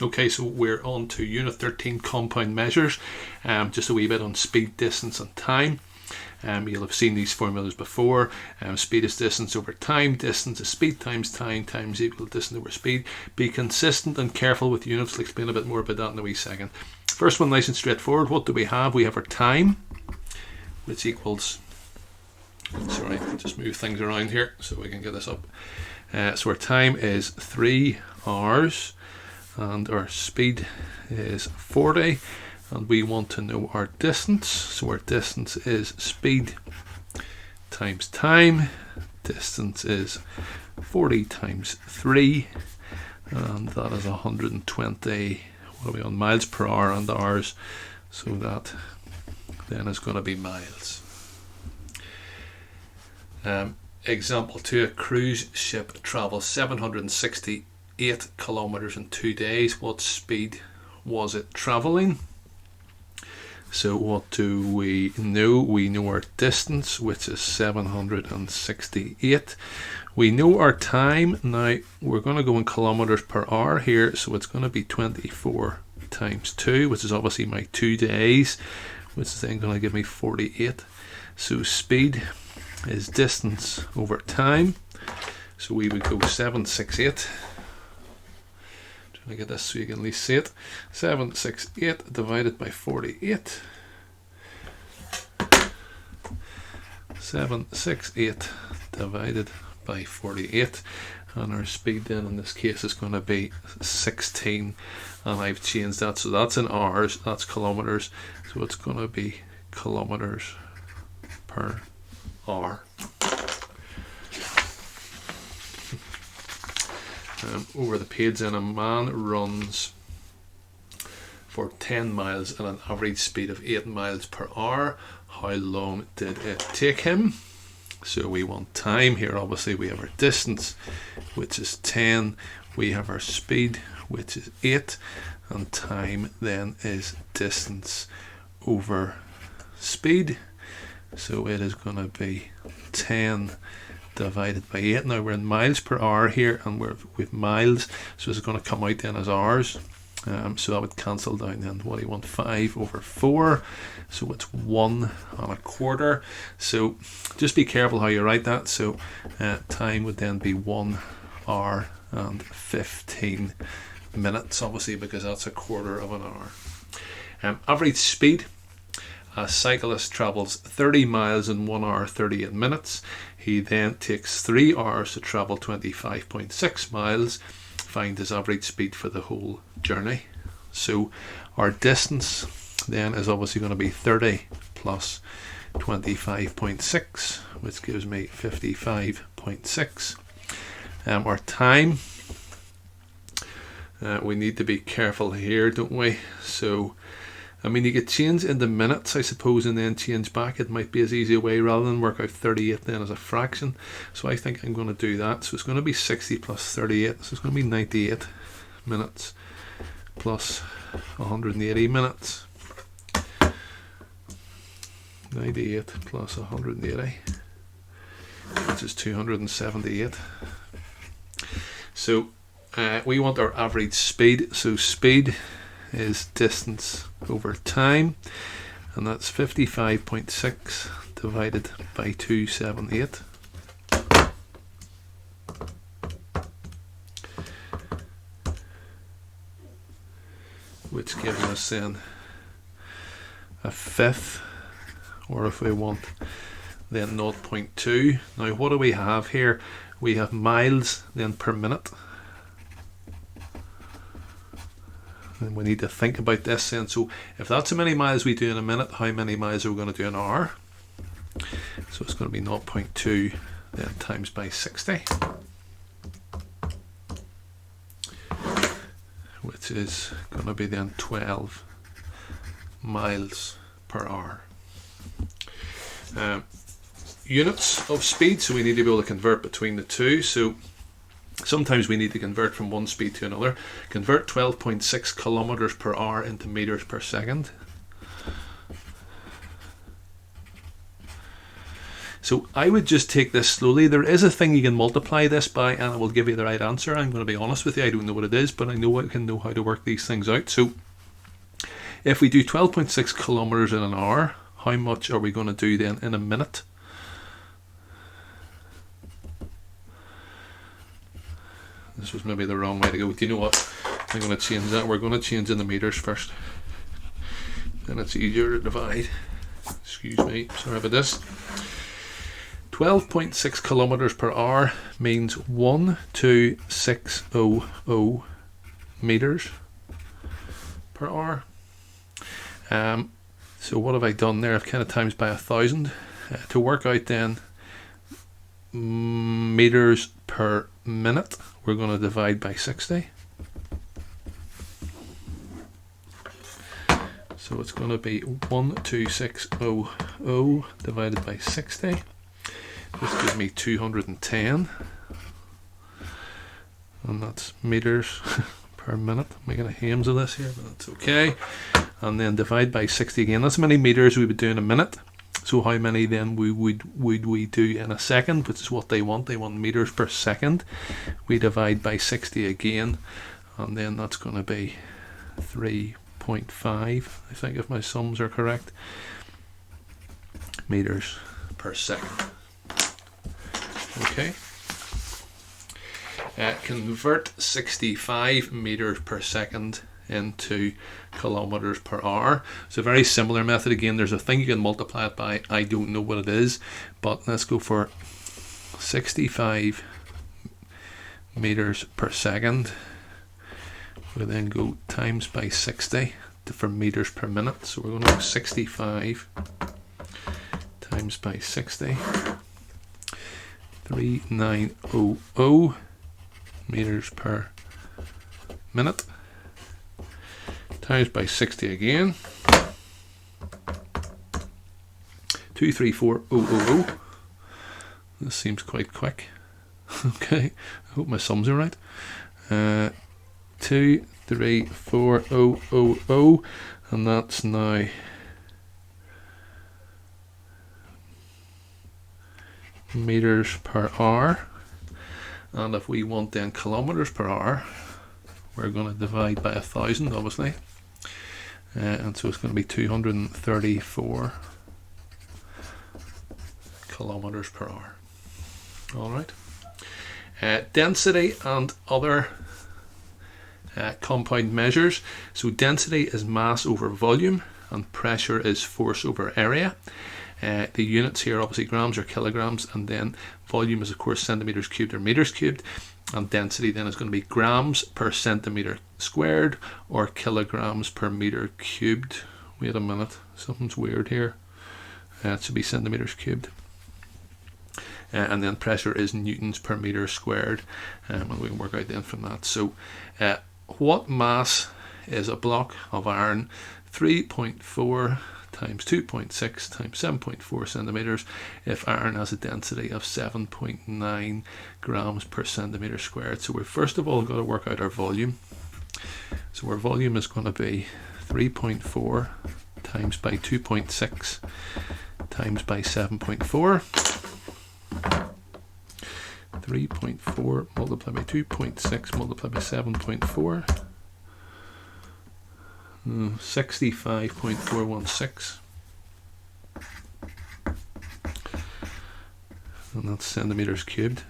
Okay, so we're on to Unit 13, compound measures. Just a wee bit on speed, distance and time. You'll have seen these formulas before. Speed is distance over time. Distance is speed times time equal distance over speed. Be consistent and careful with units. I'll explain a bit more about that in a wee second. First one, nice and straightforward. What do we have? We have our time, which equals... Sorry, I'll just move things around here so we can get this up. So our time is 3 hours. And our speed is 40, and we want to know our distance. So our distance is speed times time. Distance is 40 times 3, and that is 120, what are we on, miles per hour and hours. So that then is going to be miles. Example 2, a cruise ship travels 768 kilometers in 2 days. What speed was it traveling? So what do we know? We know our distance, which is 768. We know our time. Now we're going to go in kilometers per hour here, so it's going to be 24 times 2, which is obviously my 2 days, which is then going to give me 48. So speed is distance over time. So we would go 768. I get this so you can at least see it. 768 divided by 48. 768 divided by 48. And our speed then in this case is going to be 16. And I've changed that. So that's in hours, that's kilometers. So it's going to be kilometers per hour. Over the page then, a man runs for 10 miles at an average speed of 8 miles per hour. How long did it take him? So we want time here. Obviously we have our distance, which is 10. We have our speed, which is 8. And time then is distance over speed. So it is going to be 10 divided by 8. Now we're in miles per hour here, and we've miles, so it's going to come out then as hours. So that would cancel down then. What do you want? 5 over 4. So it's 1 1/4. So just be careful how you write that. So time would then be 1 hour and 15 minutes, obviously, because that's 1/4 of an hour. Average speed. A cyclist travels 30 miles in 1 hour 38 minutes. He then takes 3 hours to travel 25.6 miles. Find his average speed for the whole journey. So our distance then is obviously going to be 30 plus 25.6, which gives me 55.6. Our time, we need to be careful here, don't we? So I mean, you could change into minutes, I suppose, and then change back. It might be as easy a way rather than work out 38 then as a fraction. So I think I'm going to do that. So it's going to be 60 plus 38. So it's going to be 98 minutes plus 180 minutes. 98 plus 180, which is 278. So we want our average speed. So speed is distance over time, and that's 55.6 divided by 278, which gives us then a fifth, or if we want then 0.2. Now what do we have here? We have miles then per minute. And we need to think about this then. So if that's how many miles we do in a minute, how many miles are we going to do in an hour? So it's going to be 0.2 then times by 60, which is going to be then 12 miles per hour. Units of speed, so we need to be able to convert between the two. So sometimes we need to convert from one speed to another. Convert 12.6 kilometers per hour into meters per second. So So I would just take this slowly. There is a thing you can multiply this by and it will give you the right answer. I'm going to be honest with you, I don't know what it is, but I know I can know how to work these things out. So if we do 12.6 kilometers in an hour, how much are we going to do then in a minute? This was maybe the wrong way to go. Do you know what? I'm going to change that. We're going to change in the meters first. Then it's easier to divide. Excuse me, sorry about this. 12.6 kilometers per hour means 12600 meters per hour. So what have I done there? I've kind of times by 1,000 to work out then meters per minute. We're going to divide by 60. So it's going to be 12600 divided by 60. This gives me 210. And that's meters per minute. I'm making a hames of this here, but that's okay. And then divide by 60 again. That's how many meters we would do in a minute. So how many then would we do in a second, which is what they want. They want meters per second. We divide by 60 again, and then that's going to be 3.5, I think, if my sums are correct, meters per second. Okay. Convert 65 meters per second into kilometers per hour. It's a very similar method. Again, there's a thing you can multiply it by. I don't know what it is, but let's go for 65 meters per second. We then go times by 60 for meters per minute. So we're going to go 65 times by 60. 3900 meters per minute. Times by 60 again. 234000. This seems quite quick. Okay, I hope my sums are right. 234000, and that's now meters per hour. And if we want then kilometers per hour, we're going to divide by 1,000, obviously. And so it's going to be 234 kilometers per hour. All right. Density and other compound measures. So density is mass over volume, and pressure is force over area. The units here, obviously grams or kilograms, and then volume is of course centimeters cubed or meters cubed, and density then is going to be grams per centimeter squared or kilograms per meter cubed. Wait a minute, something's weird here. It should be centimeters cubed. And then pressure is newtons per meter squared, and we can work out then from that. So what mass is a block of iron? 3.4 times 2.6 times 7.4 centimeters if iron has a density of 7.9 grams per centimeter squared. So we've first of all got to work out our volume. So our volume is going to be 3.4 times by 2.6 times by 7.4. 3.4 multiplied by 2.6 multiplied by 7.4. 65.416, and that's centimeters cubed.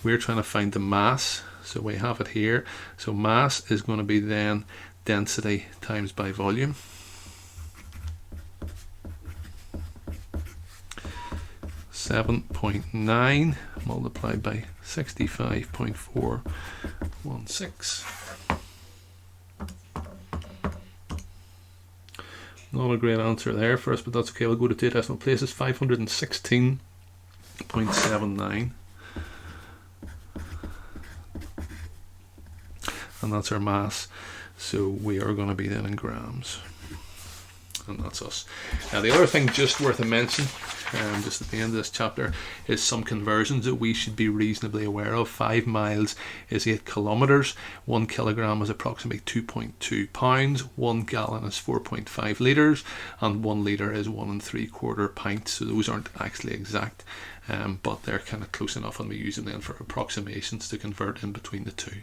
We're trying to find the mass, so we have it here. So mass is going to be then density times by volume. .9 multiplied by 65.416. Not a great answer there for us, but that's okay. We'll go to 2 decimal places. 516.79. And that's our mass. So we are going to be then in grams. and that's us. Now the other thing just worth a mention, just at the end of this chapter, is some conversions that we should be reasonably aware of. 5 miles is 8 kilometres, 1 kilogram is approximately 2.2 pounds, 1 gallon is 4.5 litres, and 1 litre is 1 3/4 pints. So those aren't actually exact, but they're kind of close enough, and we use them then for approximations to convert in between the two.